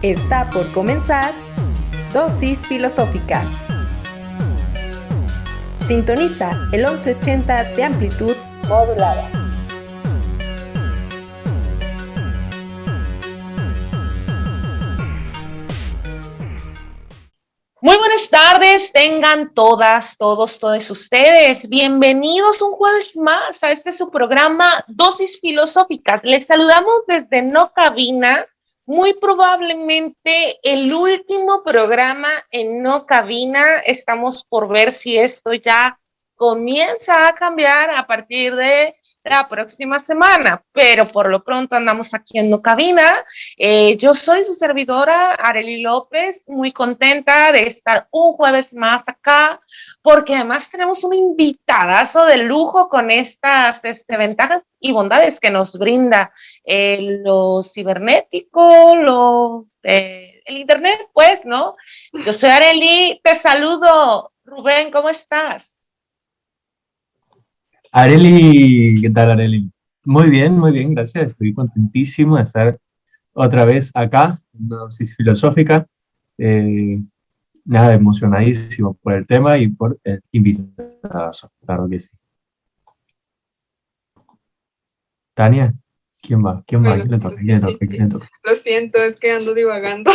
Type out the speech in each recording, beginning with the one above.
Está por comenzar Dosis Filosóficas. Sintoniza el 1180 de amplitud modulada. Muy buenas tardes, tengan todas, todos ustedes. Bienvenidos un jueves más a este su programa Dosis Filosóficas. Les saludamos desde No Cabina, muy probablemente el último programa en No Cabina. Estamos por ver si esto ya comienza a cambiar a partir de la próxima semana, pero por lo pronto andamos aquí en No Cabina. Yo soy su servidora, Arely López, muy contenta de estar un jueves más acá, porque además tenemos un invitadazo de lujo con estas ventajas y bondades que nos brinda lo cibernético, el internet, pues, ¿no? Yo soy Arely, te saludo. Rubén, ¿cómo estás? Arely, ¿qué tal, Arely? Muy bien, gracias. Estoy contentísimo de estar otra vez acá, en Dosis Filosófica. Nada, emocionadísimo por el tema y por el invitado, claro que sí. Tania, ¿quién va? ¿Quién le toca? ¿Quién le toca? Lo siento, es que ando divagando.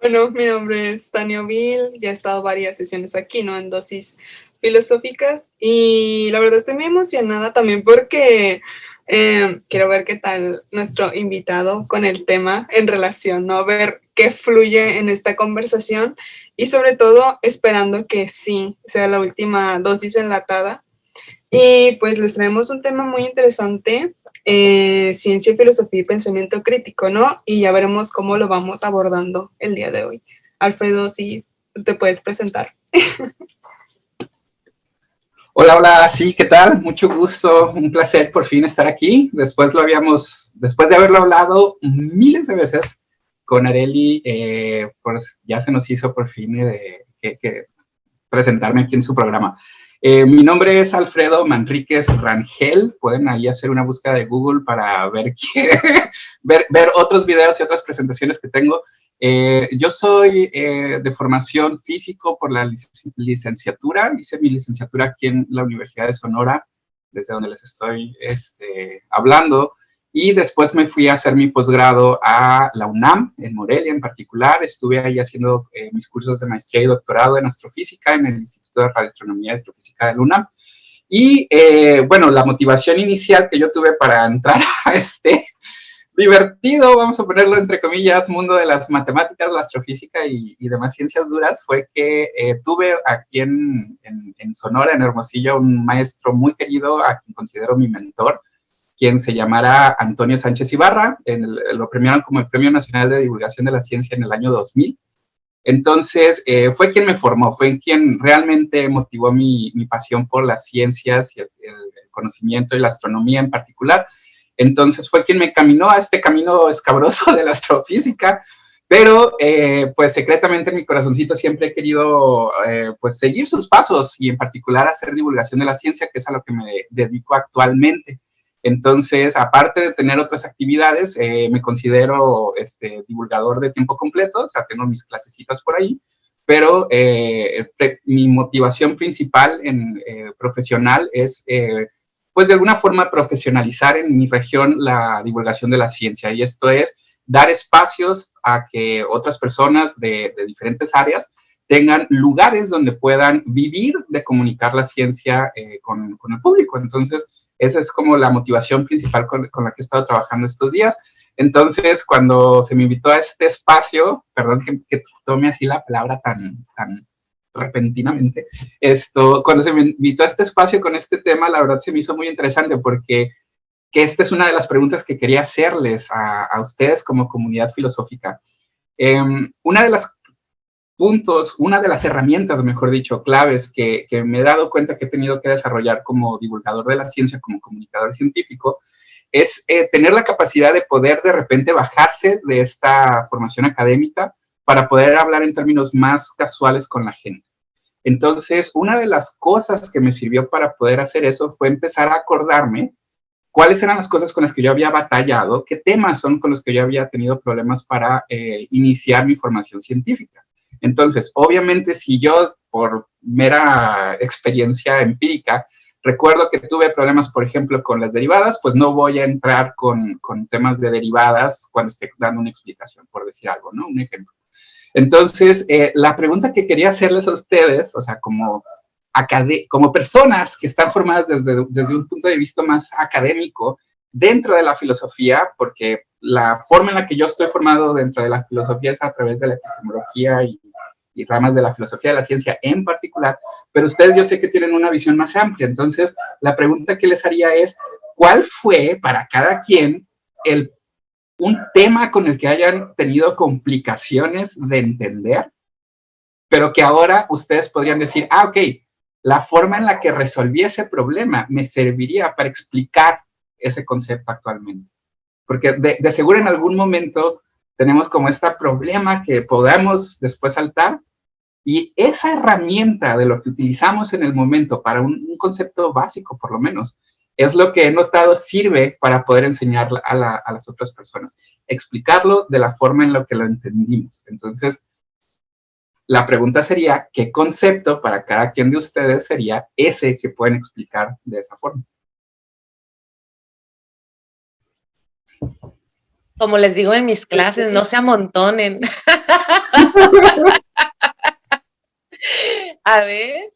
Bueno, mi nombre es Tania Ovil, ya he estado varias sesiones aquí, ¿no? En Dosis Filosóficas, y la verdad estoy muy emocionada también porque quiero ver qué tal nuestro invitado con el tema en relación, ¿no? Ver qué fluye en esta conversación y sobre todo esperando que sí sea la última dosis enlatada. Y pues les traemos un tema muy interesante, ciencia, filosofía y pensamiento crítico, ¿no? Y ya veremos cómo lo vamos abordando el día de hoy. Alfredo, si te puedes presentar. Hola, sí, ¿qué tal? Mucho gusto, un placer por fin estar aquí. Después de haberlo hablado miles de veces con Arely, pues ya se nos hizo por fin que presentarme aquí en su programa. Mi nombre es Alfredo Manríquez Rangel. Pueden ahí hacer una búsqueda de Google para ver otros videos y otras presentaciones que tengo. Yo soy de formación físico por la licenciatura. Hice mi licenciatura aquí en la Universidad de Sonora, desde donde les estoy hablando. Y después me fui a hacer mi posgrado a la UNAM, en Morelia en particular. Estuve ahí haciendo mis cursos de maestría y doctorado en astrofísica en el Instituto de Radioastronomía y Astrofísica de la UNAM. Y bueno, la motivación inicial que yo tuve para entrar a divertido, vamos a ponerlo entre comillas, mundo de las matemáticas, la astrofísica y demás ciencias duras, fue que tuve aquí en Sonora, en Hermosillo, un maestro muy querido, a quien considero mi mentor, quien se llamara Antonio Sánchez Ibarra. Lo premiaron como el Premio Nacional de Divulgación de la Ciencia en el año 2000. Entonces, fue quien me formó, fue quien realmente motivó mi pasión por las ciencias y el conocimiento y la astronomía en particular. Entonces, fue quien me caminó a este camino escabroso de la astrofísica, pero pues secretamente en mi corazoncito siempre he querido pues seguir sus pasos y en particular hacer divulgación de la ciencia, que es a lo que me dedico actualmente. Entonces, aparte de tener otras actividades, me considero divulgador de tiempo completo, o sea, tengo mis clasecitas por ahí, pero mi motivación principal profesional es, pues de alguna forma, profesionalizar en mi región la divulgación de la ciencia, y esto es dar espacios a que otras personas de diferentes áreas tengan lugares donde puedan vivir de comunicar la ciencia con el público. Entonces, esa es como la motivación principal con la que he estado trabajando estos días. Entonces, cuando se me invitó a este espacio, perdón que tome así la palabra tan repentinamente, cuando se me invitó a este espacio con este tema, la verdad se me hizo muy interesante porque esta es una de las preguntas que quería hacerles a ustedes como comunidad filosófica. Una de las herramientas, mejor dicho, claves que me he dado cuenta que he tenido que desarrollar como divulgador de la ciencia, como comunicador científico, es tener la capacidad de poder de repente bajarse de esta formación académica para poder hablar en términos más casuales con la gente. Entonces, una de las cosas que me sirvió para poder hacer eso fue empezar a acordarme cuáles eran las cosas con las que yo había batallado, qué temas son con los que yo había tenido problemas para iniciar mi formación científica. Entonces, obviamente, si yo, por mera experiencia empírica, recuerdo que tuve problemas, por ejemplo, con las derivadas, pues no voy a entrar con temas de derivadas cuando esté dando una explicación, por decir algo, ¿no? Un ejemplo. Entonces, la pregunta que quería hacerles a ustedes, o sea, como personas que están formadas desde un punto de vista más académico dentro de la filosofía, porque la forma en la que yo estoy formado dentro de la filosofía es a través de la epistemología y ramas de la filosofía de la ciencia en particular, pero ustedes yo sé que tienen una visión más amplia. Entonces, la pregunta que les haría es, ¿cuál fue para cada quien un tema con el que hayan tenido complicaciones de entender, pero que ahora ustedes podrían decir, ok, la forma en la que resolví ese problema me serviría para explicar ese concepto actualmente? Porque de seguro en algún momento tenemos como este problema que podamos después saltar, y esa herramienta de lo que utilizamos en el momento para un concepto básico, por lo menos, es lo que he notado sirve para poder enseñar a las otras personas, explicarlo de la forma en la que lo entendimos. Entonces, la pregunta sería, ¿qué concepto para cada quien de ustedes sería ese que pueden explicar de esa forma? Como les digo en mis clases, no se amontonen. A ver.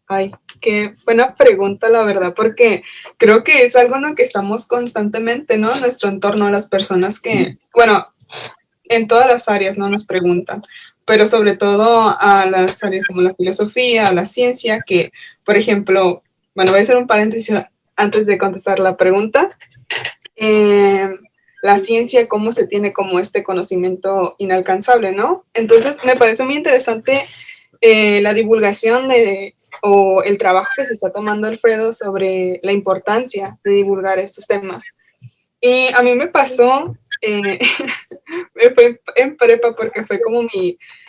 Ay, qué buena pregunta, la verdad, porque creo que es algo en lo que estamos constantemente, ¿no? En nuestro entorno, las personas que, bueno, en todas las áreas, ¿no? Nos preguntan, pero sobre todo a las áreas como la filosofía, la ciencia, que, por ejemplo, bueno, voy a hacer un paréntesis antes de contestar la pregunta. La ciencia, cómo se tiene como este conocimiento inalcanzable, ¿no? Entonces, me parece muy interesante la divulgación o el trabajo que se está tomando Alfredo sobre la importancia de divulgar estos temas. Y a mí me pasó, fue en prepa porque fue como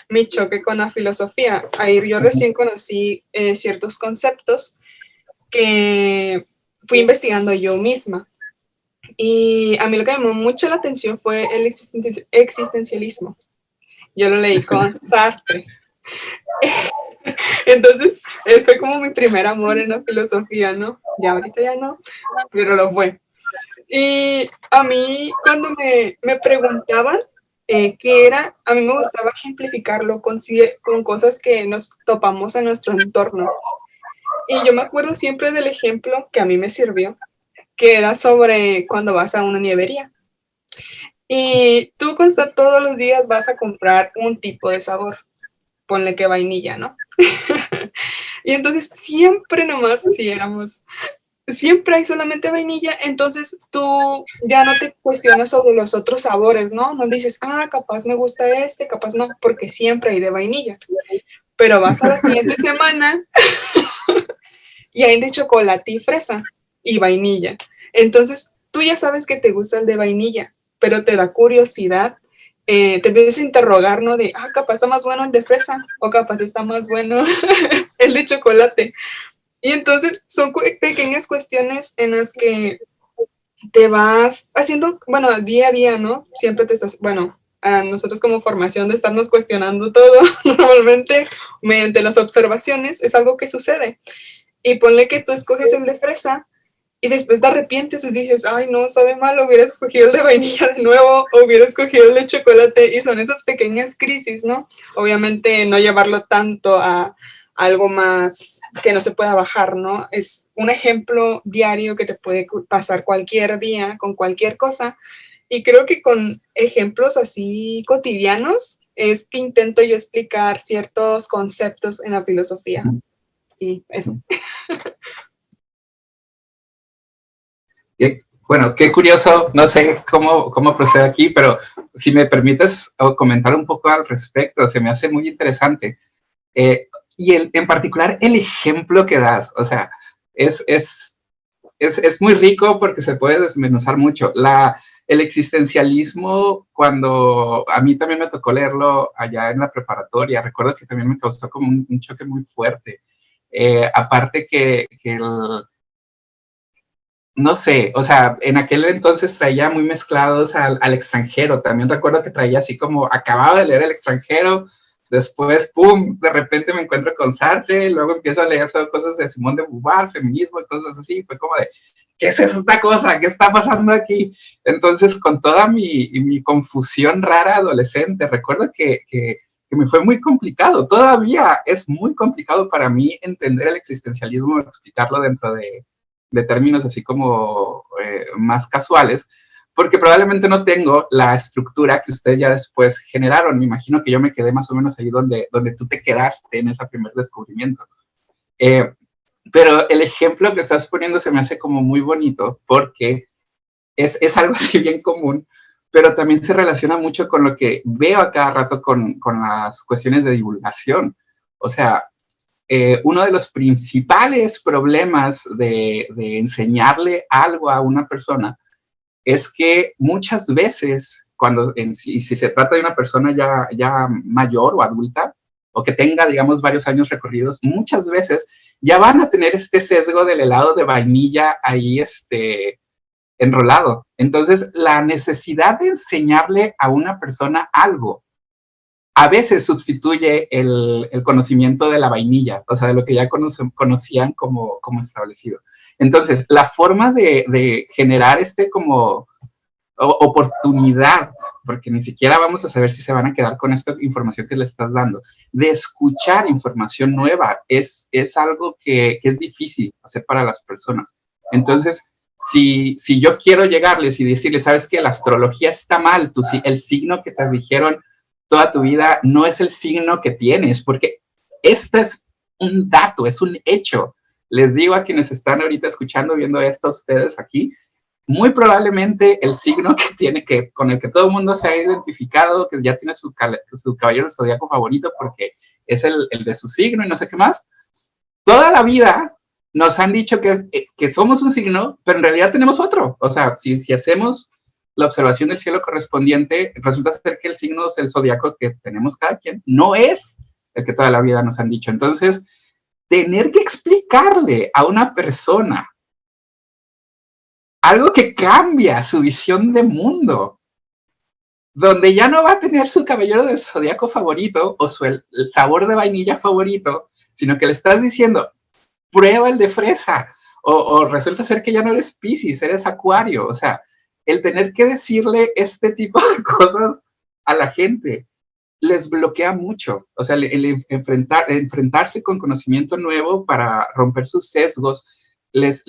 mi choque con la filosofía. Ahí yo recién conocí ciertos conceptos que fui investigando yo misma. Y a mí lo que me llamó mucho la atención fue el existencialismo. Yo lo leí con Sartre. Entonces, él fue como mi primer amor en la filosofía, ¿no? Ya ahorita ya no, pero lo fue. Y a mí, cuando me preguntaban qué era, a mí me gustaba ejemplificarlo con cosas que nos topamos en nuestro entorno. Y yo me acuerdo siempre del ejemplo que a mí me sirvió, que era sobre cuando vas a una nievería. Y tú todos los días vas a comprar un tipo de sabor. Ponle que vainilla, ¿no? Y entonces siempre nomás, siempre hay solamente vainilla, entonces tú ya no te cuestionas sobre los otros sabores, ¿no? No dices, capaz me gusta capaz no, porque siempre hay de vainilla. Pero vas a la siguiente semana y hay de chocolate y fresa y vainilla. Entonces tú ya sabes que te gusta el de vainilla, pero te da curiosidad. Te empiezas a interrogar, ¿no? De, capaz está más bueno el de fresa, o capaz está más bueno el de chocolate. Y entonces son pequeñas cuestiones en las que te vas haciendo, bueno, día a día, ¿no? Siempre te estás, bueno, a nosotros como formación de estarnos cuestionando todo, normalmente mediante las observaciones, es algo que sucede. Y ponle que tú escoges el de fresa, y después te arrepientes y dices, ay, no, sabe mal, hubiera escogido el de vainilla de nuevo, o hubiera escogido el de chocolate, y son esas pequeñas crisis, ¿no? Obviamente no llevarlo tanto a algo más que no se pueda bajar, ¿no? Es un ejemplo diario que te puede pasar cualquier día con cualquier cosa, y creo que con ejemplos así cotidianos es que intento yo explicar ciertos conceptos en la filosofía, y eso. Bueno, qué curioso, no sé cómo procede aquí, pero si me permites comentar un poco al respecto, se me hace muy interesante. Y en particular el ejemplo que das, o sea, es muy rico porque se puede desmenuzar mucho. El existencialismo, cuando a mí también me tocó leerlo allá en la preparatoria, recuerdo que también me causó como un choque muy fuerte. Aparte que no sé, o sea, en aquel entonces traía muy mezclados al extranjero. También recuerdo que traía así como, acababa de leer El extranjero, después, pum, de repente me encuentro con Sartre, luego empiezo a leer solo cosas de Simone de Beauvoir, feminismo y cosas así. Fue como de, ¿qué es esta cosa? ¿Qué está pasando aquí? Entonces, con toda mi confusión rara adolescente, recuerdo que me fue muy complicado. Todavía es muy complicado para mí entender el existencialismo, explicarlo dentro de términos así como más casuales, porque probablemente no tengo la estructura que ustedes ya después generaron. Me imagino que yo me quedé más o menos ahí donde tú te quedaste en ese primer descubrimiento. Eh, pero el ejemplo que estás poniendo se me hace como muy bonito porque es algo así bien común, pero también se relaciona mucho con lo que veo a cada rato con las cuestiones de divulgación. O sea, uno de los principales problemas de enseñarle algo a una persona es que muchas veces, si se trata de una persona ya mayor o adulta, o que tenga, digamos, varios años recorridos, muchas veces ya van a tener este sesgo del helado de vainilla ahí enrolado. Entonces, la necesidad de enseñarle a una persona algo a veces sustituye el conocimiento de la vainilla, o sea, de lo que ya conocían como establecido. Entonces, la forma de generar como oportunidad, porque ni siquiera vamos a saber si se van a quedar con esta información que le estás dando, de escuchar información nueva, es algo que es difícil hacer para las personas. Entonces, si yo quiero llegarles y decirles, sabes que la astrología está mal, el signo que te dijeron toda tu vida no es el signo que tienes, porque este es un dato, es un hecho. Les digo a quienes están ahorita escuchando, viendo esto a ustedes aquí, muy probablemente el signo con el que todo el mundo se ha identificado, que ya tiene su caballero del zodiaco favorito porque es el de su signo y no sé qué más, toda la vida nos han dicho que somos un signo, pero en realidad tenemos otro. O sea, si hacemos la observación del cielo correspondiente, resulta ser que el signo del zodiaco que tenemos cada quien no es el que toda la vida nos han dicho. Entonces, tener que explicarle a una persona algo que cambia su visión de mundo, donde ya no va a tener su caballero del zodiaco favorito o el sabor de vainilla favorito, sino que le estás diciendo, prueba el de fresa, o resulta ser que ya no eres Piscis, eres Acuario. O sea, el tener que decirle este tipo de cosas a la gente les bloquea mucho. O sea, el enfrentarse con conocimiento nuevo para romper sus sesgos les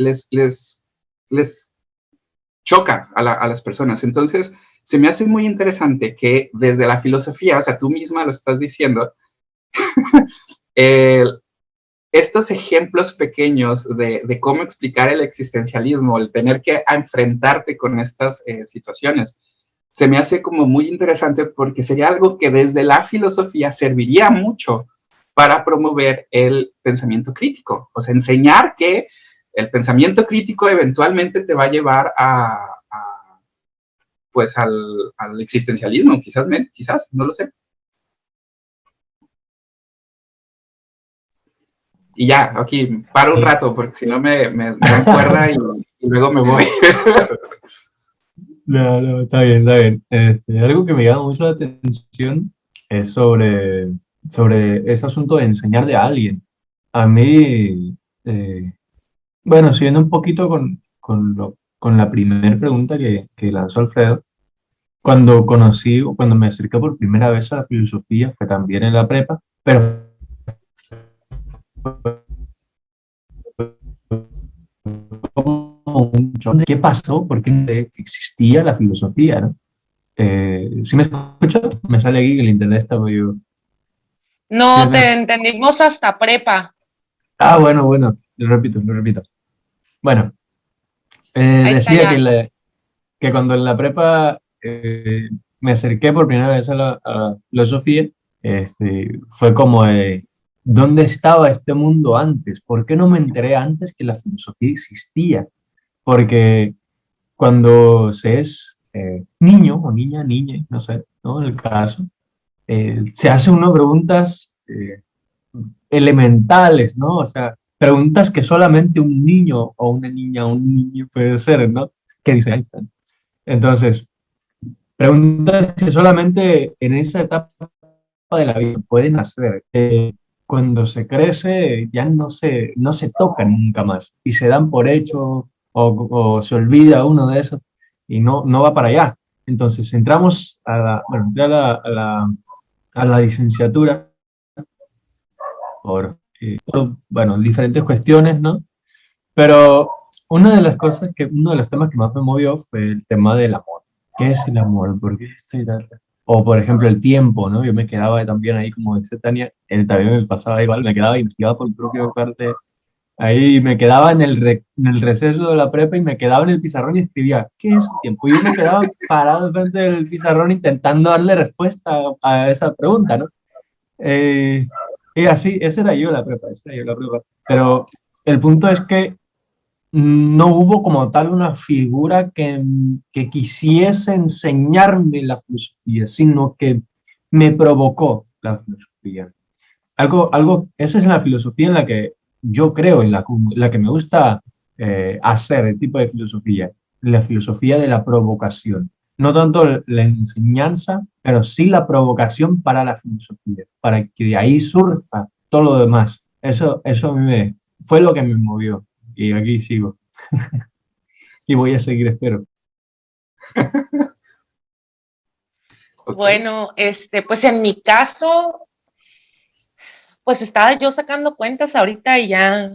choca a las personas. Entonces, se me hace muy interesante que desde la filosofía, o sea, tú misma lo estás diciendo, estos ejemplos pequeños de cómo explicar el existencialismo, el tener que enfrentarte con estas situaciones, se me hace como muy interesante porque sería algo que desde la filosofía serviría mucho para promover el pensamiento crítico. O sea, enseñar que el pensamiento crítico eventualmente te va a llevar pues al existencialismo, quizás, no lo sé. Y ya, aquí paro un rato, porque si no me dan cuerda y luego me voy. No, está bien, está bien. Algo que me llama mucho la atención es sobre ese asunto de enseñarle a alguien. A mí, bueno, siguiendo un poquito con la primera pregunta que lanzó Alfredo, cuando me acerqué por primera vez a la filosofía, fue también en la prepa, pero ¿qué pasó? ¿Por qué existía la filosofía, no? ¿Sí me escucho? Me sale aquí que el internet está medio... No, ¿Sí, te entendimos hasta prepa. Ah, bueno, lo repito. Bueno, decía que cuando en la prepa me acerqué por primera vez a la filosofía, fue como de, ¿dónde estaba este mundo antes? ¿Por qué no me enteré antes que la filosofía existía? Porque cuando se es niño o niña, no sé, ¿no? En el caso, se hace unas preguntas elementales, ¿no? O sea, preguntas que solamente un niño o una niña o un niño puede hacer, ¿no? ¿Qué dice Einstein? Entonces, preguntas que solamente en esa etapa de la vida pueden hacer. Cuando se crece ya no se tocan nunca más y se dan por hecho o se olvida uno de esos y no va para allá. Entonces entramos bueno, ya a la licenciatura por, bueno, diferentes cuestiones, ¿no? Pero una de las cosas uno de los temas que más me movió fue el tema del amor. ¿Qué es el amor? ¿Por qué estoy tan... O, por ejemplo, el tiempo, ¿no? Yo me quedaba también ahí, como dice Tania, también me pasaba igual, me quedaba investigado por mi propia parte. Ahí me quedaba en el receso de la prepa y me quedaba en el pizarrón y escribía, ¿qué es el tiempo? Y yo me quedaba parado frente del pizarrón intentando darle respuesta a esa pregunta, ¿no? Y así, esa era yo la prepa, esa era yo la prepa. Pero el punto es que no hubo como tal una figura que quisiese enseñarme la filosofía, sino que me provocó la filosofía. Esa es la filosofía en la que yo creo, la que me gusta hacer, el tipo de filosofía, la filosofía de la provocación. No tanto la enseñanza, pero sí la provocación para la filosofía, para que de ahí surja todo lo demás. Eso a mí fue lo que me movió y aquí sigo. Y voy a seguir, espero. Ok. Bueno, pues en mi caso, pues estaba yo sacando cuentas ahorita y ya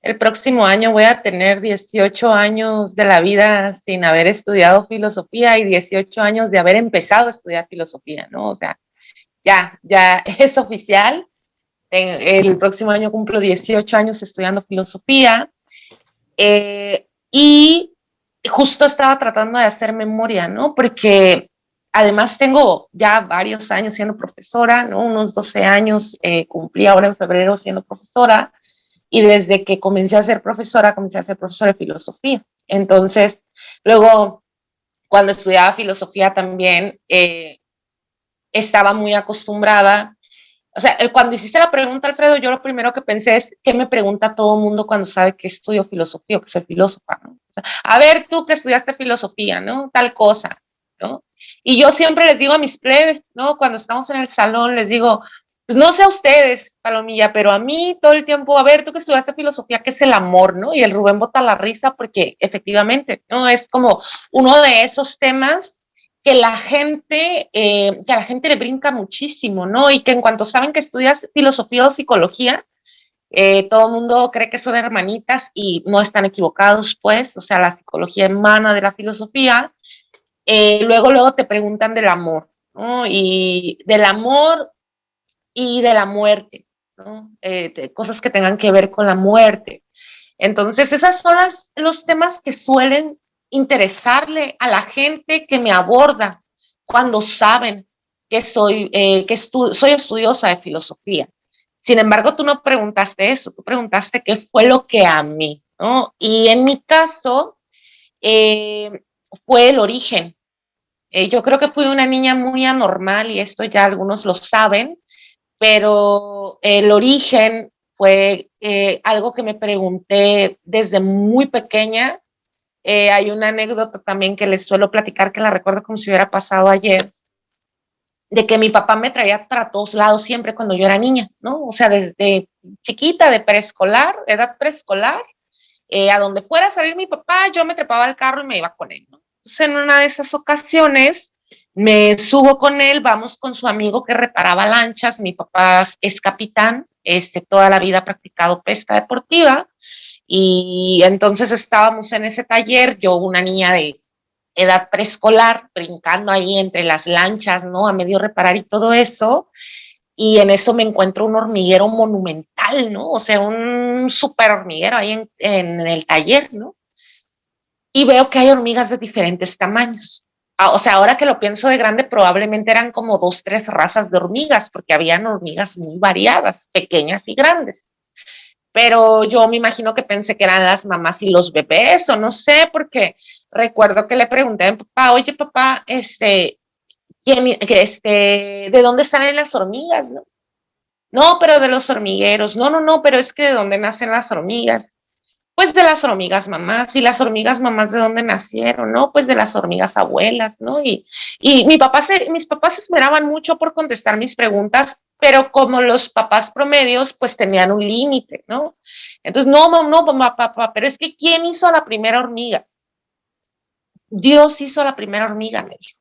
el próximo año voy a tener 18 años de la vida sin haber estudiado filosofía y 18 años de haber empezado a estudiar filosofía, ¿no? O sea, ya es oficial. El próximo año cumplo 18 años estudiando filosofía y justo estaba tratando de hacer memoria, ¿no? Porque además tengo ya varios años siendo profesora, ¿no? Unos 12 años cumplí ahora en febrero siendo profesora y desde que comencé a ser profesora de filosofía. Entonces, luego, cuando estudiaba filosofía también estaba muy acostumbrada. O sea, cuando hiciste la pregunta, Alfredo, yo lo primero que pensé es, ¿qué me pregunta todo el mundo cuando sabe que estudio filosofía o que soy filósofa, ¿no? O sea, a ver, tú que estudiaste filosofía, ¿no? Tal cosa, ¿no? Y yo siempre les digo a mis plebes, ¿no? Cuando estamos en el salón, les digo, pues no sé a ustedes, Palomilla, pero a mí todo el tiempo, a ver, tú que estudiaste filosofía, ¿qué es el amor, no? Y el Rubén bota la risa porque efectivamente, ¿no? Es como uno de esos temas que a la gente le brinca muchísimo, ¿no? Y que en cuanto saben que estudias filosofía o psicología, todo el mundo cree que son hermanitas y no están equivocados, pues, o sea, la psicología emana de la filosofía. Luego te preguntan del amor, ¿no? Y del amor y de la muerte, ¿no? Cosas que tengan que ver con la muerte. Entonces, esas son los temas que suelen interesarle a la gente que me aborda cuando saben que soy estudiosa de filosofía. Sin embargo, tú no preguntaste eso, tú preguntaste qué fue lo que amé, ¿no? Y en mi caso, fue el origen. Yo creo que fui una niña muy anormal y esto ya algunos lo saben, pero el origen fue algo que me pregunté desde muy pequeña. Hay una anécdota también que les suelo platicar, que la recuerdo como si hubiera pasado ayer, de que mi papá me traía para todos lados siempre cuando yo era niña, ¿no? O sea, desde chiquita, de preescolar, edad preescolar, a donde fuera a salir mi papá, yo me trepaba al carro y me iba con él, ¿no? Entonces, en una de esas ocasiones, me subo con él, vamos con su amigo que reparaba lanchas, mi papá es capitán, toda la vida ha practicado pesca deportiva, y entonces estábamos en ese taller, yo una niña de edad preescolar, brincando ahí entre las lanchas, ¿no? A medio reparar y todo eso, y en eso me encuentro un hormiguero monumental, ¿no? O sea, un super hormiguero ahí en el taller, ¿no? Y veo que hay hormigas de diferentes tamaños. O sea, ahora que lo pienso de grande, probablemente eran como 2, 3 razas de hormigas, porque habían hormigas muy variadas, pequeñas y grandes. Pero yo me imagino que pensé que eran las mamás y los bebés, o no sé, porque recuerdo que le pregunté a mi papá, oye papá, ¿de dónde salen las hormigas, no? No, pero de los hormigueros. No, no, no, pero es que de dónde nacen las hormigas. Pues de las hormigas mamás. ¿Y las hormigas mamás de dónde nacieron? No, pues de las hormigas abuelas, ¿no? Y mis papás se esmeraban mucho por contestar mis preguntas, pero como los papás promedios, pues tenían un límite, ¿no? Entonces, no, no, no, mamá, papá, pero es que ¿quién hizo la primera hormiga? Dios hizo la primera hormiga, me dijo.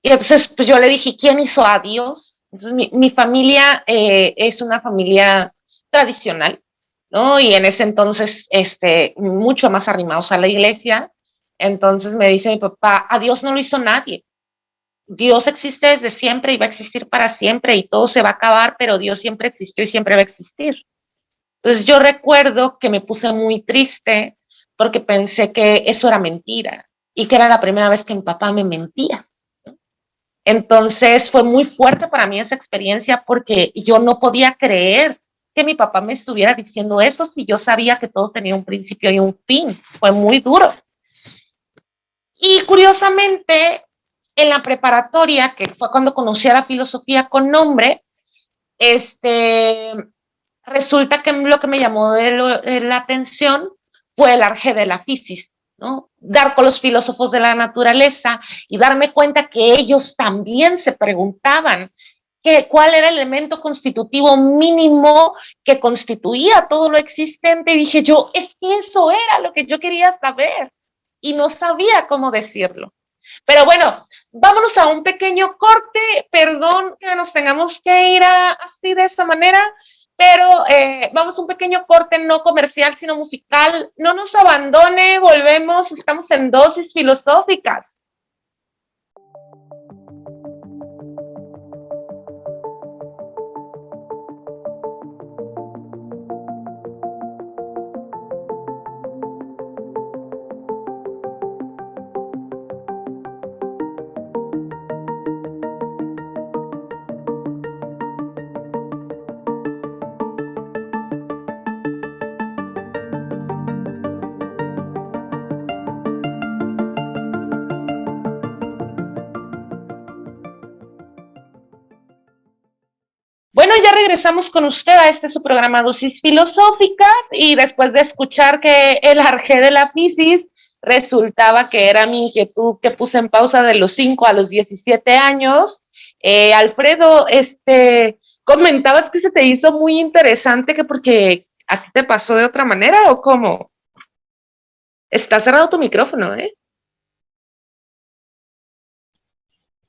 Y entonces, pues yo le dije, ¿quién hizo a Dios? Entonces, mi familia es una familia tradicional, ¿no? Y en ese entonces, mucho más arrimados a la iglesia. Entonces me dice mi papá, a Dios no lo hizo nadie. Dios existe desde siempre y va a existir para siempre y todo se va a acabar, pero Dios siempre existió y siempre va a existir. Entonces yo recuerdo que me puse muy triste porque pensé que eso era mentira y que era la primera vez que mi papá me mentía. Entonces fue muy fuerte para mí esa experiencia porque yo no podía creer que mi papá me estuviera diciendo eso si yo sabía que todo tenía un principio y un fin. Fue muy duro. Y curiosamente, en la preparatoria, que fue cuando conocí a la filosofía con nombre, resulta que lo que me llamó de la atención fue el arjé de la fisis, ¿no? Dar con los filósofos de la naturaleza y darme cuenta que ellos también se preguntaban cuál era el elemento constitutivo mínimo que constituía todo lo existente. Y dije yo, es que eso era lo que yo quería saber y no sabía cómo decirlo. Pero bueno, vámonos a un pequeño corte. Perdón que nos tengamos que ir así de esta manera, pero vamos a un pequeño corte no comercial, sino musical. No nos abandone, volvemos, estamos en Dosis Filosóficas. Bueno, ya regresamos con usted a su programa Dosis Filosóficas y después de escuchar que el arjé de la fisis resultaba que era mi inquietud que puse en pausa de los 5 a los 17 años, Alfredo, comentabas que se te hizo muy interesante que porque a ti te pasó de otra manera o cómo. Está cerrado tu micrófono, ¿eh?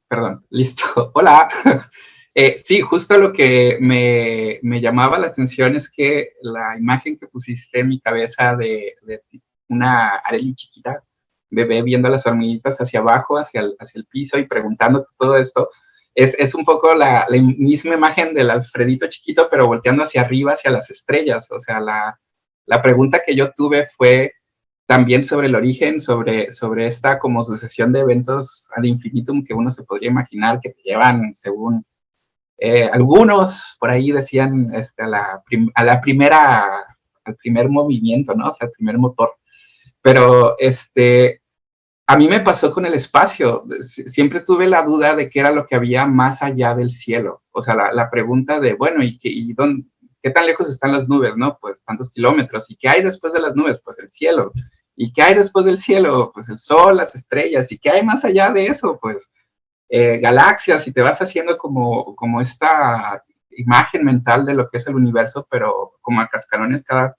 Perdón, listo. Hola. Sí, justo lo que me llamaba la atención es que la imagen que pusiste en mi cabeza de una Arely chiquita, bebé, viendo las hormiguitas hacia abajo, hacia el piso y preguntándote todo esto, es un poco la misma imagen del Alfredito chiquito, pero volteando hacia arriba, hacia las estrellas. O sea, la pregunta que yo tuve fue también sobre el origen, sobre esta como sucesión de eventos ad infinitum que uno se podría imaginar que te llevan, según algunos por ahí decían, al primer movimiento, ¿no? O sea, al primer motor. Pero a mí me pasó con el espacio. Siempre tuve la duda de qué era lo que había más allá del cielo. O sea, la pregunta de, bueno, ¿qué tan lejos están las nubes, no? Pues tantos kilómetros. ¿Y qué hay después de las nubes? Pues el cielo. ¿Y qué hay después del cielo? Pues el sol, las estrellas. ¿Y qué hay más allá de eso? Pues galaxias, y te vas haciendo como esta imagen mental de lo que es el universo, pero como a cascarones cada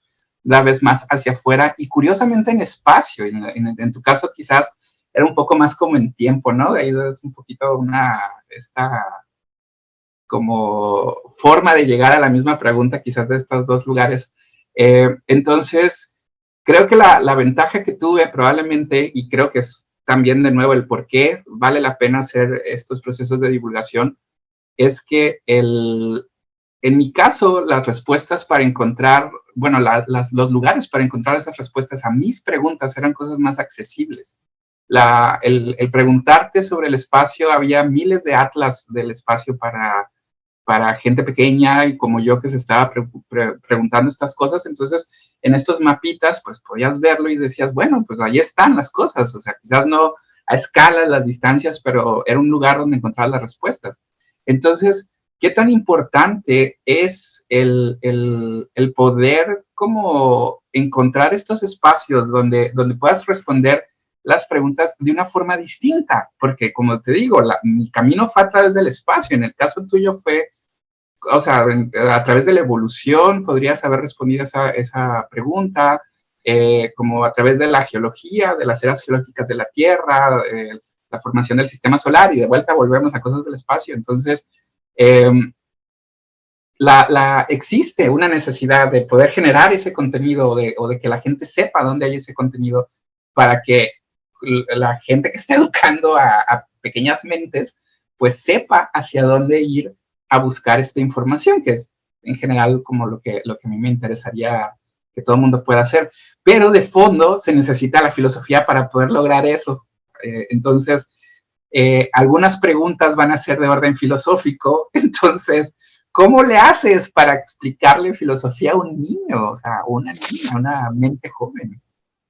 vez más hacia afuera, y curiosamente en espacio. En tu caso quizás era un poco más como en tiempo, ¿no? De ahí es un poquito esta como forma de llegar a la misma pregunta quizás de estos dos lugares. Entonces, creo que la ventaja que tuve probablemente, y creo que es también de nuevo el por qué vale la pena hacer estos procesos de divulgación, es que en mi caso las respuestas para encontrar, bueno, los lugares para encontrar esas respuestas a mis preguntas eran cosas más accesibles. El preguntarte sobre el espacio, había miles de atlas del espacio para gente pequeña y como yo que se estaba preguntando estas cosas. Entonces, en estos mapitas, pues podías verlo y decías, bueno, pues ahí están las cosas. O sea, quizás no a escala, las distancias, pero era un lugar donde encontrar las respuestas. Entonces, ¿qué tan importante es el poder como encontrar estos espacios donde puedas responder las preguntas de una forma distinta? Porque, como te digo, mi camino fue a través del espacio. En el caso tuyo fue, o sea, a través de la evolución podrías haber respondido esa pregunta, como a través de la geología, de las eras geológicas de la Tierra, la formación del sistema solar, y de vuelta volvemos a cosas del espacio. Entonces, existe una necesidad de poder generar ese contenido o de que la gente sepa dónde hay ese contenido para que la gente que está educando a pequeñas mentes, pues sepa hacia dónde ir a buscar esta información, que es en general como lo que a mí me interesaría que todo el mundo pueda hacer. Pero de fondo se necesita la filosofía para poder lograr eso. Entonces, algunas preguntas van a ser de orden filosófico. Entonces, ¿cómo le haces para explicarle filosofía a un niño? O sea, a una niña, a una mente joven.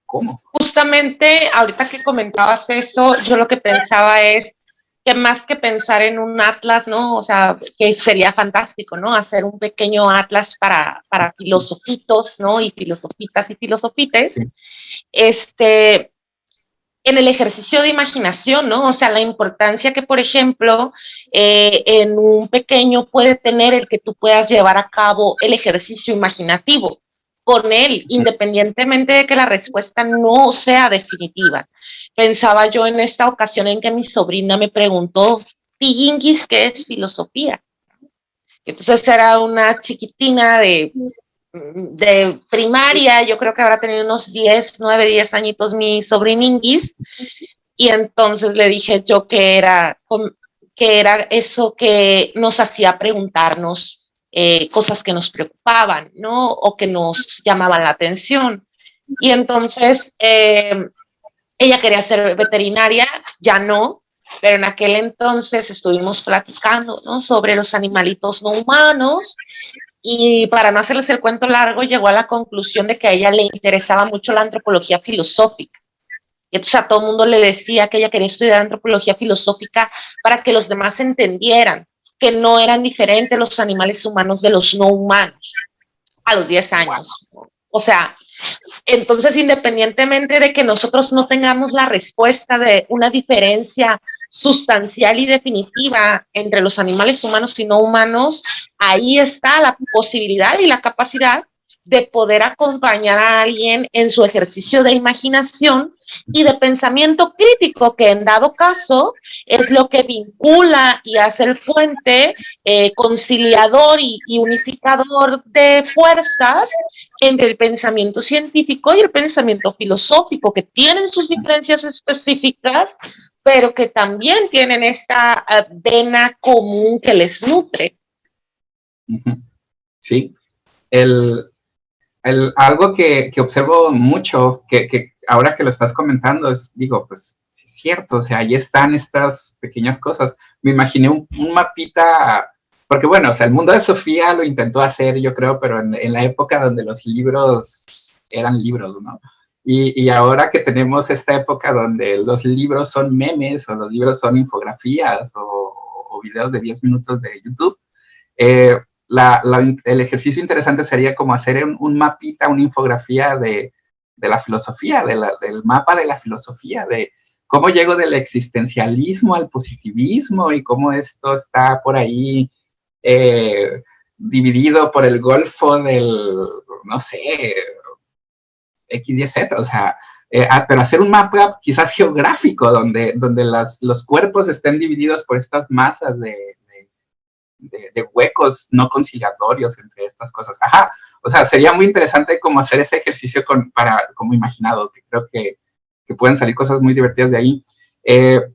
¿Cómo? Justamente, ahorita que comentabas eso, yo lo que pensaba es que más que pensar en un atlas, ¿no? O sea, que sería fantástico, ¿no? Hacer un pequeño atlas para filosofitos, ¿no? Y filosofitas y filosofites. Sí. En el ejercicio de imaginación, ¿no? O sea, la importancia que, por ejemplo, en un pequeño puede tener el que tú puedas llevar a cabo el ejercicio imaginativo con él, independientemente de que la respuesta no sea definitiva. Pensaba yo en esta ocasión en que mi sobrina me preguntó, Tiyinguis, ¿qué es filosofía? Entonces era una chiquitina de primaria, yo creo que habrá tenido unos 9, 10 añitos mi sobrininguis, y entonces le dije yo que era eso que nos hacía preguntarnos cosas que nos preocupaban, ¿no? O que nos llamaban la atención. Y entonces ella quería ser veterinaria, ya no, pero en aquel entonces estuvimos platicando, ¿no? Sobre los animalitos no humanos. Y para no hacerles el cuento largo, llegó a la conclusión de que a ella le interesaba mucho la antropología filosófica. Y entonces a todo el mundo le decía que ella quería estudiar antropología filosófica para que los demás entendieran que no eran diferentes los animales humanos de los no humanos a los 10 años. O sea, entonces independientemente de que nosotros no tengamos la respuesta de una diferencia sustancial y definitiva entre los animales humanos y no humanos, ahí está la posibilidad y la capacidad de poder acompañar a alguien en su ejercicio de imaginación y de pensamiento crítico, que en dado caso es lo que vincula y hace el puente conciliador y unificador de fuerzas entre el pensamiento científico y el pensamiento filosófico, que tienen sus diferencias específicas, pero que también tienen esta vena común que les nutre. Sí. Algo que observo mucho, que ahora que lo estás comentando, digo, pues sí es cierto, o sea, ahí están estas pequeñas cosas. Me imaginé un mapita, porque bueno, o sea, el mundo de Sofía lo intentó hacer, yo creo, pero en la época donde los libros eran libros, ¿no? Y ahora que tenemos esta época donde los libros son memes, o los libros son infografías, o videos de 10 minutos de YouTube, el ejercicio interesante sería como hacer un mapita, una infografía de la filosofía, del mapa de la filosofía, de cómo llego del existencialismo al positivismo y cómo esto está por ahí dividido por el golfo del, no sé, X, Y, Z, o sea, pero hacer un mapa quizás geográfico donde los cuerpos estén divididos por estas masas de huecos no conciliatorios entre estas cosas. Ajá, o sea, sería muy interesante como hacer ese ejercicio como imaginado, que creo que pueden salir cosas muy divertidas de ahí.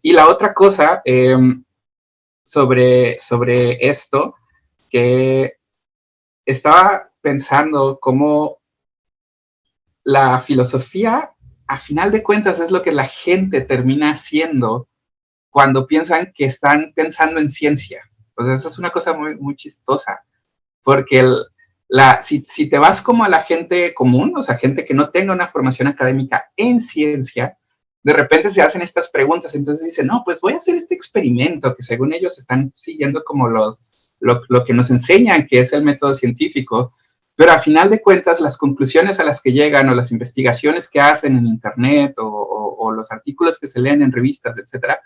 Y la otra cosa sobre esto, que estaba pensando cómo la filosofía, a final de cuentas, es lo que la gente termina haciendo cuando piensan que están pensando en ciencia. Pues eso es una cosa muy, muy chistosa, porque si te vas como a la gente común, o sea, gente que no tenga una formación académica en ciencia, de repente se hacen estas preguntas, entonces dicen, no, pues voy a hacer este experimento, que según ellos están siguiendo como lo que nos enseñan que es el método científico, pero a final de cuentas las conclusiones a las que llegan o las investigaciones que hacen en internet o los artículos que se leen en revistas, etcétera,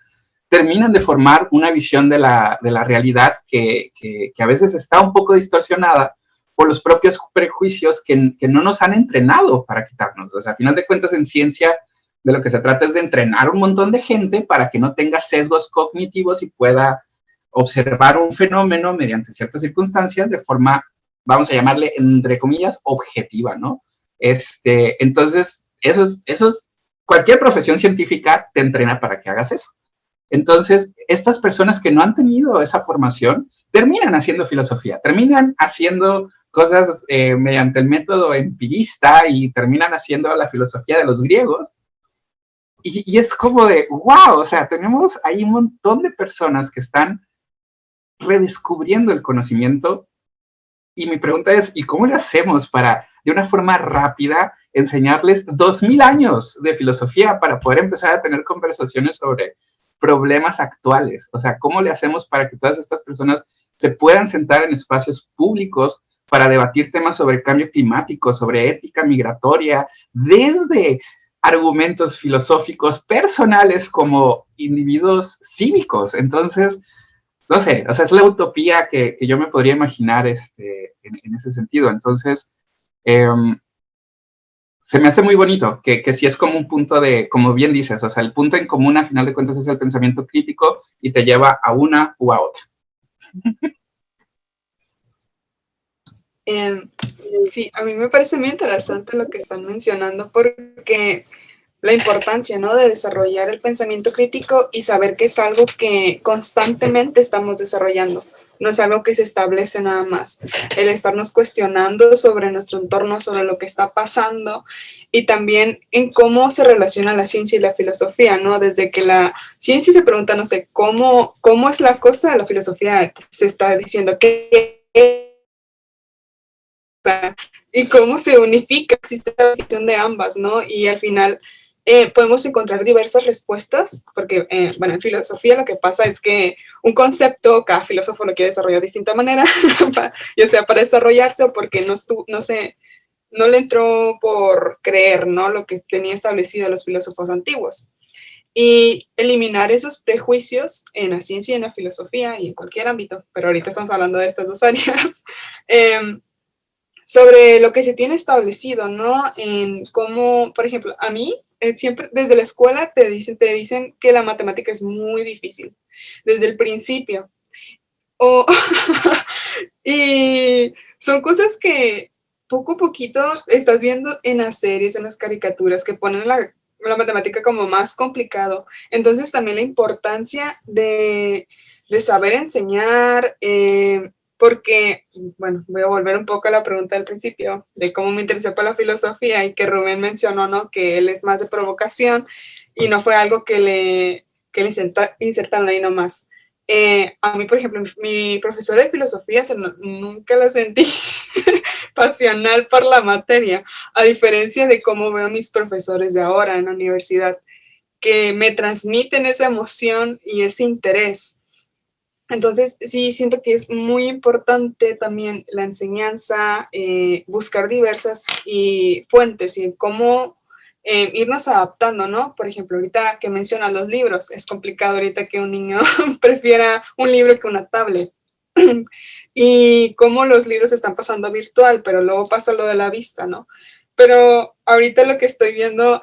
terminan de formar una visión de la realidad que a veces está un poco distorsionada por los propios prejuicios que no nos han entrenado para quitarnos. O sea, a final de cuentas en ciencia de lo que se trata es de entrenar un montón de gente para que no tenga sesgos cognitivos y pueda observar un fenómeno mediante ciertas circunstancias de forma, vamos a llamarle, entre comillas, objetiva, ¿no? Entonces, cualquier profesión científica te entrena para que hagas eso. Entonces, estas personas que no han tenido esa formación terminan haciendo filosofía, terminan haciendo cosas mediante el método empirista y terminan haciendo la filosofía de los griegos. Y es como de, wow, o sea, tenemos ahí un montón de personas que están redescubriendo el conocimiento. Y mi pregunta es, ¿y cómo le hacemos para, de una forma rápida, enseñarles 2000 años de filosofía para poder empezar a tener conversaciones sobre problemas actuales? O sea, ¿cómo le hacemos para que todas estas personas se puedan sentar en espacios públicos para debatir temas sobre cambio climático, sobre ética migratoria, desde argumentos filosóficos personales como individuos cívicos? Entonces, no sé, o sea, es la utopía que yo me podría imaginar en ese sentido. Entonces, se me hace muy bonito que sí es como un punto de, como bien dices, o sea, el punto en común a final de cuentas es el pensamiento crítico y te lleva a una u a otra. Sí, a mí me parece muy interesante lo que están mencionando porque la importancia, ¿no?, de desarrollar el pensamiento crítico y saber que es algo que constantemente estamos desarrollando. No es algo que se establece nada más. El estarnos cuestionando sobre nuestro entorno, sobre lo que está pasando y también en cómo se relaciona la ciencia y la filosofía, ¿no? Desde que la ciencia se pregunta, no sé, ¿cómo es la cosa? La filosofía se está diciendo qué y cómo se unifica, existe la visión de ambas, ¿no? Y al final podemos encontrar diversas respuestas, porque, bueno, en filosofía lo que pasa es que un concepto, cada filósofo lo quiere desarrollar de distinta manera, ya sea para desarrollarse o porque no le entró por creer, ¿no?, lo que tenía establecido los filósofos antiguos. Y eliminar esos prejuicios en la ciencia y en la filosofía y en cualquier ámbito, pero ahorita estamos hablando de estas dos áreas, sobre lo que se tiene establecido, ¿no? En cómo, por ejemplo, a mí, siempre desde la escuela te dicen que la matemática es muy difícil, desde el principio. Y son cosas que poco a poquito estás viendo en las series, en las caricaturas, que ponen la matemática como más complicado. Entonces también la importancia de saber enseñar, porque, bueno, voy a volver un poco a la pregunta del principio, de cómo me interesé por la filosofía y que Rubén mencionó, ¿no?, que él es más de provocación y no fue algo que le insertaron ahí nomás. A mí, por ejemplo, mi profesora de filosofía nunca la sentí pasional por la materia, a diferencia de cómo veo a mis profesores de ahora en la universidad, que me transmiten esa emoción y ese interés. Entonces, sí, siento que es muy importante también la enseñanza, buscar diversas fuentes y cómo irnos adaptando, ¿no? Por ejemplo, ahorita que mencionas los libros, es complicado ahorita que un niño prefiera un libro que una tablet. Y cómo los libros están pasando virtual, pero luego pasa lo de la vista, ¿no? Pero ahorita lo que estoy viendo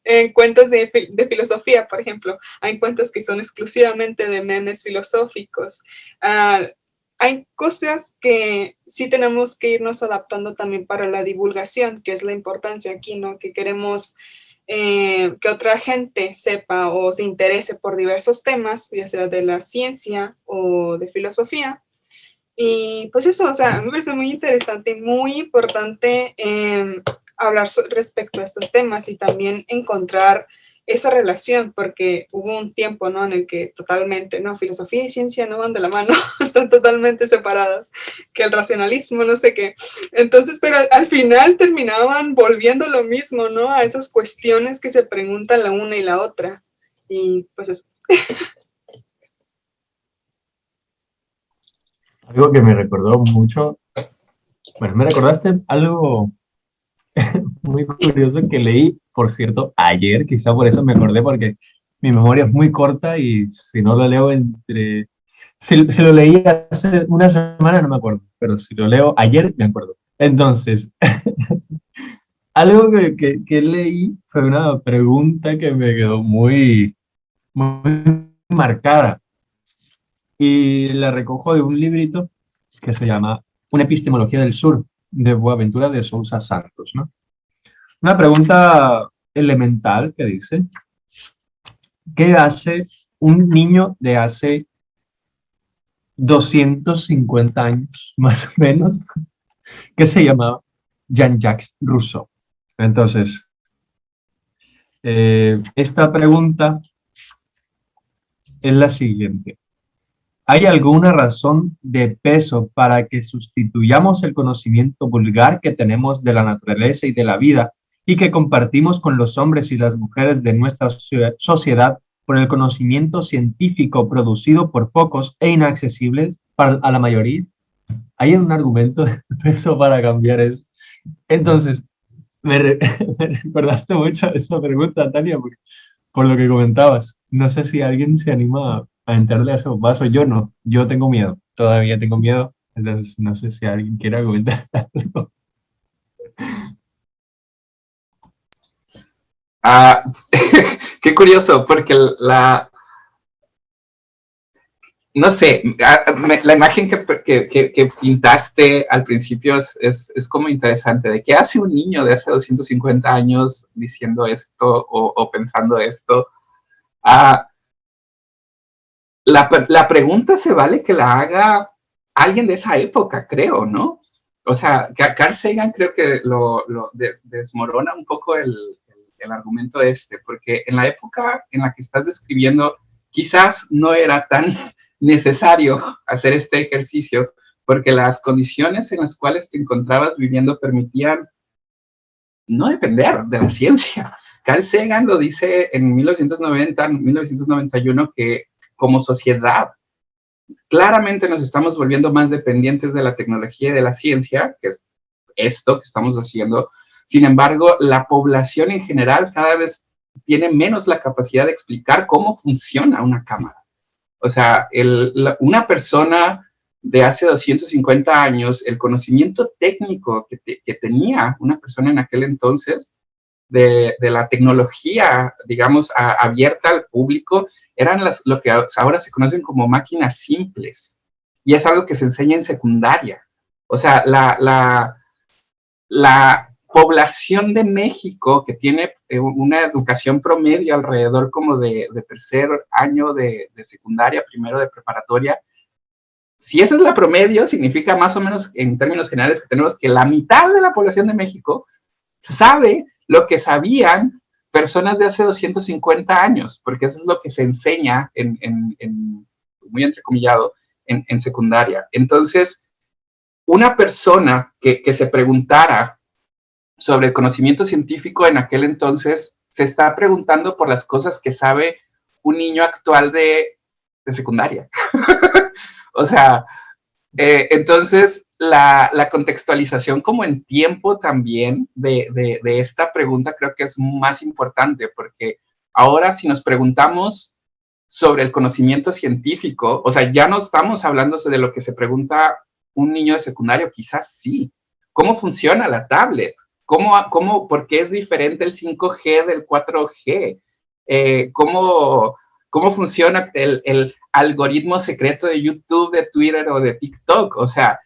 en cuentas de filosofía, por ejemplo, hay cuentas que son exclusivamente de memes filosóficos. Hay cosas que sí tenemos que irnos adaptando también para la divulgación, que es la importancia aquí, ¿no? Que queremos que otra gente sepa o se interese por diversos temas, ya sea de la ciencia o de filosofía. Y pues eso, o sea, me parece muy interesante y muy importante hablar respecto a estos temas y también encontrar esa relación, porque hubo un tiempo, ¿no?, en el que totalmente, no, filosofía y ciencia no van de la mano, están totalmente separadas, que el racionalismo, no sé qué. Entonces, pero al final terminaban volviendo lo mismo, ¿no?, a esas cuestiones que se preguntan la una y la otra. Y pues eso. Algo que me recordó mucho, bueno, me recordaste algo muy curioso que leí, por cierto, ayer, quizá por eso me acordé, porque mi memoria es muy corta y si no lo leo entre... Si lo leí hace una semana no me acuerdo, pero si lo leo ayer me acuerdo. Entonces, algo que leí fue una pregunta que me quedó muy marcada y la recojo de un librito que se llama Una epistemología del sur, de Boaventura de Sousa Santos, ¿no? Una pregunta elemental que dice, ¿qué hace un niño de hace 250 años, más o menos, que se llamaba Jean-Jacques Rousseau? Entonces, esta pregunta es la siguiente. ¿Hay alguna razón de peso para que sustituyamos el conocimiento vulgar que tenemos de la naturaleza y de la vida y que compartimos con los hombres y las mujeres de nuestra sociedad por el conocimiento científico producido por pocos e inaccesibles a la mayoría? ¿Hay un argumento de peso para cambiar eso? Entonces, me recordaste mucho esa pregunta, Tania, por lo que comentabas. No sé si alguien se anima a entrarle a esos vasos. Yo no, yo tengo miedo, todavía tengo miedo. Entonces, no sé si alguien quiere comentar algo. Ah, qué curioso, porque no sé, la imagen que pintaste al principio es como interesante, de qué hace un niño de hace 250 años diciendo esto o pensando esto. Ah, la pregunta se vale que la haga alguien de esa época, creo, ¿no? O sea, Carl Sagan creo que lo desmorona un poco el argumento este, porque en la época en la que estás describiendo, quizás no era tan necesario hacer este ejercicio, porque las condiciones en las cuales te encontrabas viviendo permitían no depender de la ciencia. Carl Sagan lo dice en 1990, 1991, que como sociedad claramente nos estamos volviendo más dependientes de la tecnología y de la ciencia, que es esto que estamos haciendo. Sin embargo, la población en general cada vez tiene menos la capacidad de explicar cómo funciona una cámara. O sea, una persona de hace 250 años, el conocimiento técnico que tenía una persona en aquel entonces de la tecnología, digamos, abierta al público, eran lo que ahora se conocen como máquinas simples. Y es algo que se enseña en secundaria. O sea, la población de México, que tiene una educación promedio alrededor como de tercer año de secundaria, primero de preparatoria, si esa es la promedio, significa más o menos en términos generales que tenemos que la mitad de la población de México sabe lo que sabían personas de hace 250 años, porque eso es lo que se enseña muy entrecomillado, en secundaria. Entonces, una persona que se preguntara sobre el conocimiento científico en aquel entonces se está preguntando por las cosas que sabe un niño actual de secundaria. O sea, entonces la contextualización como en tiempo también de esta pregunta creo que es más importante, porque ahora si nos preguntamos sobre el conocimiento científico, o sea, ya no estamos hablando de lo que se pregunta un niño de secundario, quizás sí. ¿Cómo funciona la tablet? ¿Por qué es diferente el 5G del 4G? ¿Cómo funciona el algoritmo secreto de YouTube, de Twitter o de TikTok? O sea,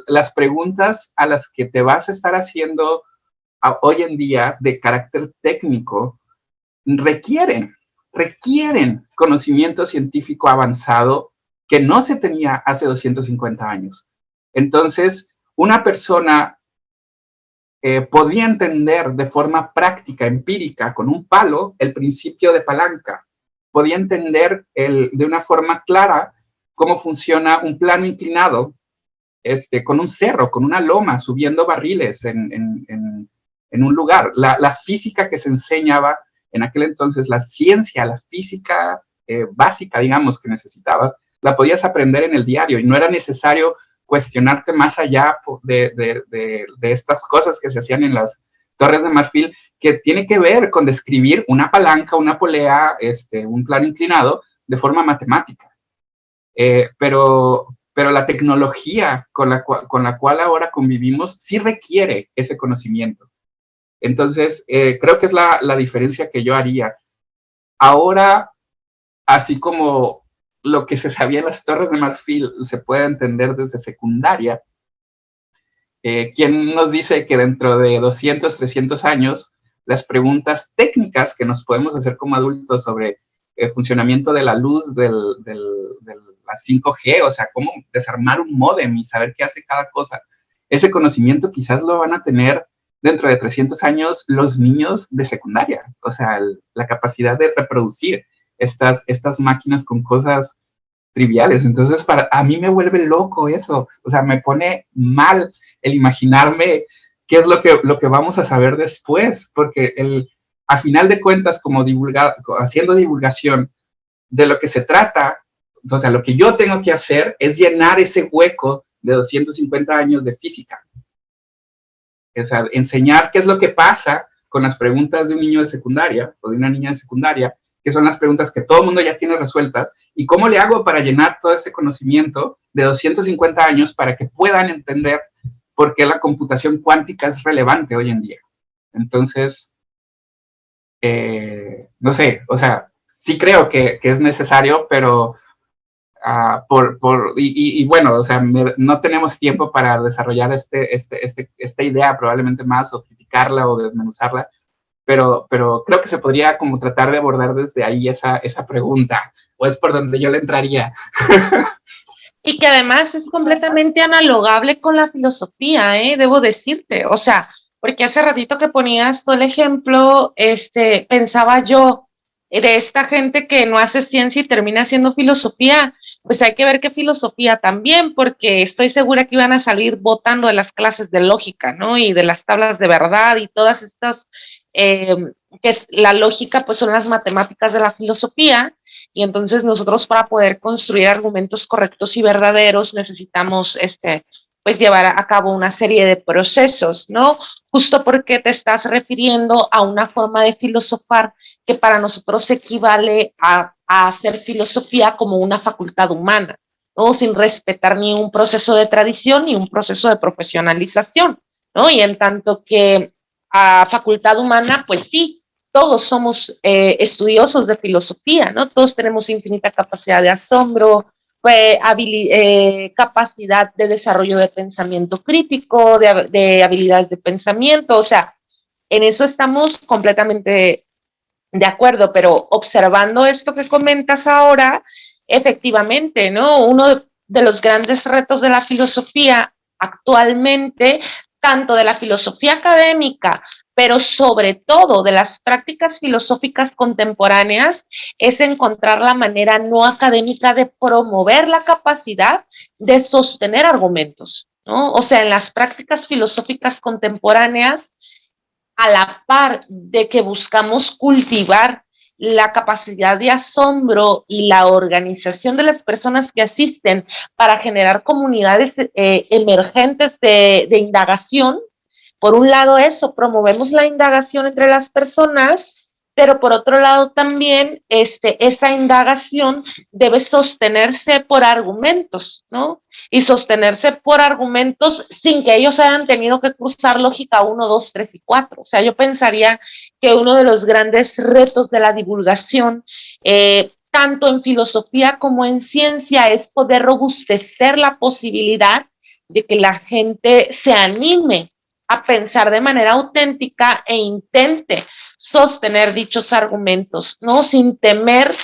las preguntas a las que te vas a estar haciendo hoy en día de carácter técnico requieren conocimiento científico avanzado que no se tenía hace 250 años. Entonces, una persona podía entender de forma práctica, empírica, con un palo, el principio de palanca. Podía entender de una forma clara cómo funciona un plano inclinado, con un cerro, con una loma, subiendo barriles en un lugar. La física que se enseñaba en aquel entonces, la ciencia, la física básica, digamos, que necesitabas, la podías aprender en el diario y no era necesario cuestionarte más allá de estas cosas que se hacían en las Torres de Marfil, que tiene que ver con describir una palanca, una polea, un plano inclinado de forma matemática. Pero la tecnología con la cual ahora convivimos sí requiere ese conocimiento. Entonces, creo que es la diferencia que yo haría. Ahora, así como lo que se sabía en las Torres de Marfil se puede entender desde secundaria, ¿quién nos dice que dentro de 200, 300 años, las preguntas técnicas que nos podemos hacer como adultos sobre el funcionamiento de la luz de la 5G, o sea, cómo desarmar un módem y saber qué hace cada cosa, ese conocimiento quizás lo van a tener dentro de 300 años los niños de secundaria, o sea, la capacidad de reproducir estas máquinas con cosas triviales. Entonces, a mí me vuelve loco eso, o sea, me pone mal el imaginarme qué es lo que vamos a saber después, porque a final de cuentas, como haciendo divulgación de lo que se trata, o sea, lo que yo tengo que hacer es llenar ese hueco de 250 años de física. O sea, enseñar qué es lo que pasa con las preguntas de un niño de secundaria o de una niña de secundaria, que son las preguntas que todo el mundo ya tiene resueltas, y cómo le hago para llenar todo ese conocimiento de 250 años para que puedan entender por qué la computación cuántica es relevante hoy en día. Entonces, no sé, o sea, sí creo que es necesario, pero bueno, o sea, no tenemos tiempo para desarrollar esta idea probablemente más, o criticarla o desmenuzarla, pero creo que se podría como tratar de abordar desde ahí esa pregunta, o es por donde yo le entraría. Y que además es completamente analogable con la filosofía, debo decirte, o sea, porque hace ratito que ponías todo el ejemplo, pensaba yo, de esta gente que no hace ciencia y termina haciendo filosofía, pues hay que ver qué filosofía también, porque estoy segura que iban a salir votando de las clases de lógica, ¿no? Y de las tablas de verdad y todas estas, que es la lógica, pues son las matemáticas de la filosofía, y entonces nosotros para poder construir argumentos correctos y verdaderos necesitamos, pues llevar a cabo una serie de procesos, ¿no? Justo porque te estás refiriendo a una forma de filosofar que para nosotros equivale a hacer filosofía como una facultad humana, ¿no? Sin respetar ni un proceso de tradición ni un proceso de profesionalización, ¿no? Y en tanto que a facultad humana, pues sí, todos somos estudiosos de filosofía, ¿no? Todos tenemos infinita capacidad de asombro, capacidad de desarrollo de pensamiento crítico, de habilidades de pensamiento, o sea, en eso estamos completamente de acuerdo, pero observando esto que comentas ahora, efectivamente, ¿no? Uno de los grandes retos de la filosofía actualmente, tanto de la filosofía académica, pero sobre todo de las prácticas filosóficas contemporáneas, es encontrar la manera no académica de promover la capacidad de sostener argumentos, ¿no? O sea, en las prácticas filosóficas contemporáneas, a la par de que buscamos cultivar la capacidad de asombro y la organización de las personas que asisten para generar comunidades emergentes de indagación. Por un lado eso, promovemos la indagación entre las personas, pero por otro lado también esa indagación debe sostenerse por argumentos, ¿no? Y sostenerse por argumentos sin que ellos hayan tenido que cruzar lógica 1, 2, 3 y 4. O sea, yo pensaría que uno de los grandes retos de la divulgación, tanto en filosofía como en ciencia, es poder robustecer la posibilidad de que la gente se anime a pensar de manera auténtica e intente sostener dichos argumentos, ¿no? Sin temer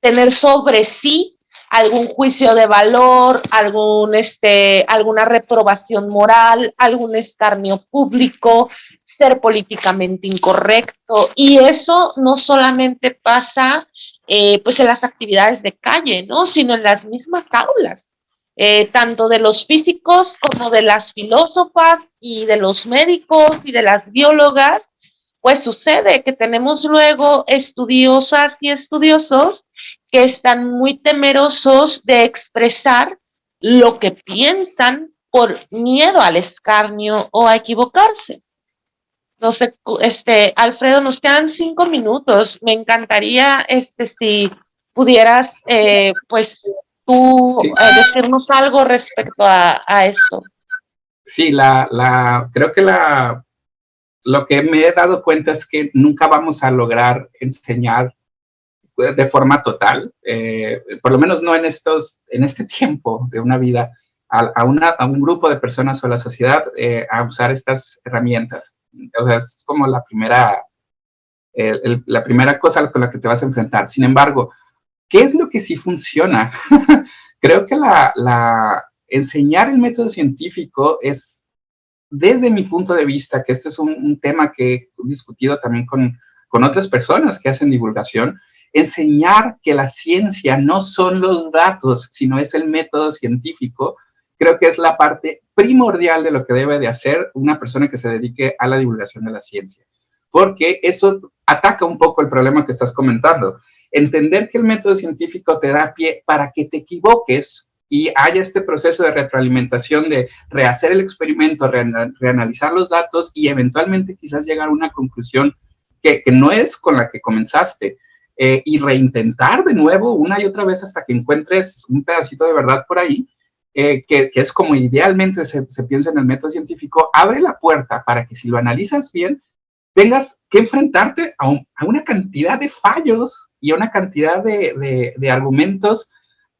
tener sobre sí algún juicio de valor, alguna reprobación moral, algún escarnio público, ser políticamente incorrecto. Y eso no solamente pasa pues en las actividades de calle, ¿no? Sino en las mismas aulas. Tanto de los físicos como de las filósofas y de los médicos y de las biólogas, pues sucede que tenemos luego estudiosas y estudiosos que están muy temerosos de expresar lo que piensan por miedo al escarnio o a equivocarse. No sé, Alfredo, nos quedan 5 minutos. Me encantaría, si pudieras, pues, tú Sí, decirnos algo respecto a esto. sí, creo que lo que me he dado cuenta es que nunca vamos a lograr enseñar de forma total, por lo menos no en este tiempo de una vida, a un grupo de personas o a la sociedad a usar estas herramientas. O sea, es como la primera cosa con la que te vas a enfrentar. Sin embargo, ¿qué es lo que sí funciona? Creo que enseñar el método científico es, desde mi punto de vista, que este es un tema que he discutido también con otras personas que hacen divulgación, enseñar que la ciencia no son los datos, sino es el método científico, creo que es la parte primordial de lo que debe de hacer una persona que se dedique a la divulgación de la ciencia, porque eso ataca un poco el problema que estás comentando. Entender que el método científico te da pie para que te equivoques y haya este proceso de retroalimentación, de rehacer el experimento, reanalizar los datos y eventualmente quizás llegar a una conclusión que no es con la que comenzaste, y reintentar de nuevo una y otra vez hasta que encuentres un pedacito de verdad por ahí, que es como idealmente se piensa en el método científico, abre la puerta para que si lo analizas bien, tengas que enfrentarte a una cantidad de fallos y a una cantidad de argumentos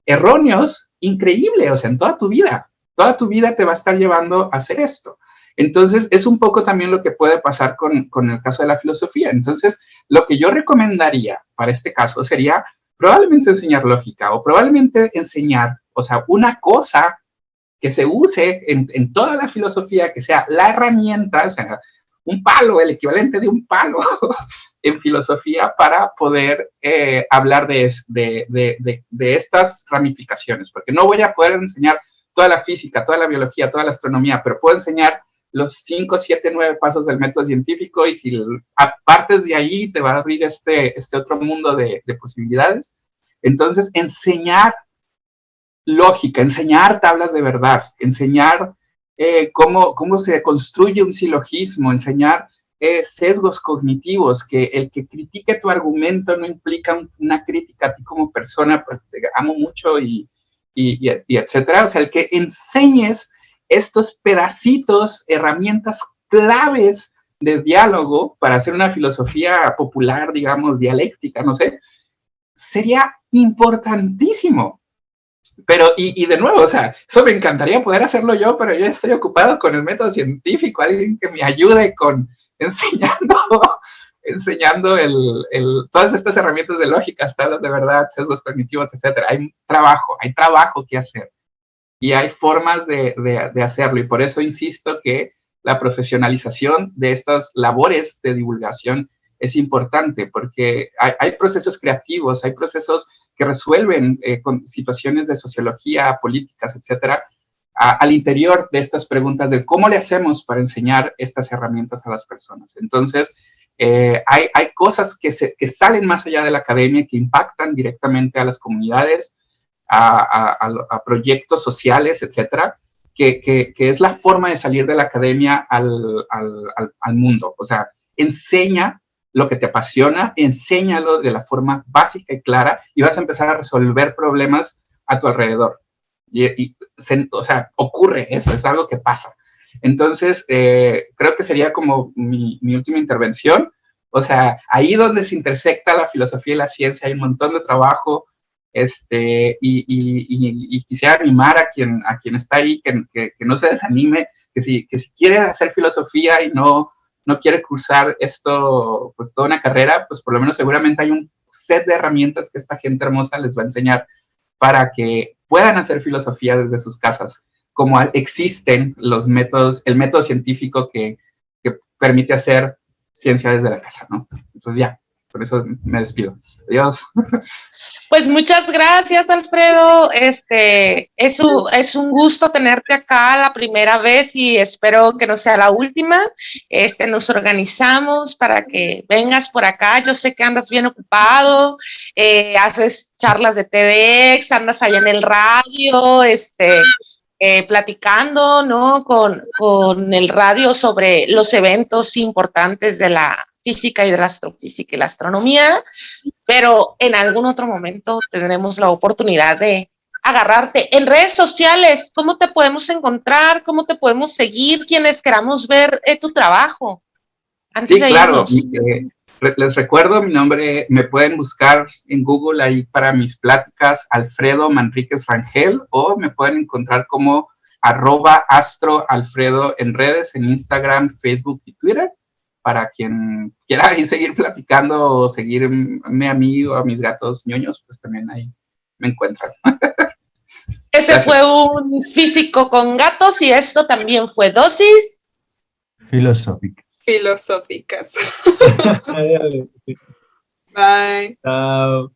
erróneos increíble, o sea, en toda tu vida te va a estar llevando a hacer esto. Entonces, es un poco también lo que puede pasar con el caso de la filosofía. Entonces, lo que yo recomendaría para este caso sería probablemente enseñar lógica o probablemente enseñar, o sea, una cosa que se use en toda la filosofía, que sea la herramienta, o sea, un palo, el equivalente de un palo en filosofía para poder hablar de estas ramificaciones, porque no voy a poder enseñar toda la física, toda la biología, toda la astronomía, pero puedo enseñar los 5, 7, 9 pasos del método científico y si partes de ahí te va a abrir este otro mundo de posibilidades. Entonces, enseñar lógica, enseñar tablas de verdad, enseñar cómo se construye un silogismo, enseñar sesgos cognitivos, que el que critique tu argumento no implica una crítica a ti como persona, pues te amo mucho y etcétera. O sea, el que enseñes estos pedacitos, herramientas claves de diálogo para hacer una filosofía popular, digamos, dialéctica, no sé, sería importantísimo. Pero, y de nuevo, o sea, eso me encantaría poder hacerlo yo, pero yo estoy ocupado con el método científico, alguien que me ayude con enseñando todas estas herramientas de lógica, tablas de verdad, sesgos cognitivos, etcétera. Hay trabajo que hacer y hay formas de hacerlo, y por eso insisto que la profesionalización de estas labores de divulgación es importante, porque hay procesos creativos, hay procesos que resuelven con situaciones de sociología, políticas, etcétera, al interior de estas preguntas de cómo le hacemos para enseñar estas herramientas a las personas. Entonces, hay cosas que salen más allá de la academia, que impactan directamente a las comunidades, a proyectos sociales, etcétera, que es la forma de salir de la academia al mundo. O sea, enseña lo que te apasiona, enséñalo de la forma básica y clara y vas a empezar a resolver problemas a tu alrededor. O sea, ocurre eso, es algo que pasa. Entonces, creo que sería como mi última intervención. O sea, ahí donde se intersecta la filosofía y la ciencia hay un montón de trabajo, y quisiera animar a quien está ahí, que no se desanime, que si quiere hacer filosofía y no quiere cursar esto, pues toda una carrera, pues por lo menos seguramente hay un set de herramientas que esta gente hermosa les va a enseñar para que puedan hacer filosofía desde sus casas, como existen el método científico que permite hacer ciencia desde la casa, ¿no? Entonces ya, Por eso me despido. Adiós. Pues muchas gracias, Alfredo. Es un gusto tenerte acá la primera vez y espero que no sea la última. Nos organizamos para que vengas por acá. Yo sé que andas bien ocupado, haces charlas de TEDx, andas allá en el radio, platicando, ¿no? Con el radio sobre los eventos importantes de la física y de la astrofísica y la astronomía, pero en algún otro momento tendremos la oportunidad de agarrarte. En redes sociales, ¿cómo te podemos encontrar? ¿Cómo te podemos seguir? Quienes queramos ver tu trabajo. Sí, claro. Les recuerdo mi nombre, me pueden buscar en Google ahí para mis pláticas, Alfredo Manríquez Rangel, o me pueden encontrar como @astroalfredo en redes, en Instagram, Facebook y Twitter. Para quien quiera ahí seguir platicando o seguirme a mí o a mis gatos ñoños, pues también ahí me encuentran. Ese Gracias. Fue un físico con gatos y esto también fue dosis filosóficas. Bye. Chao.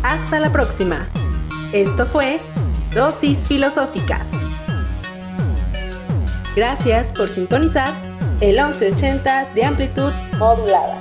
Hasta la próxima. Esto fue Dosis Filosóficas. Gracias por sintonizar el 1180 de amplitud modulada.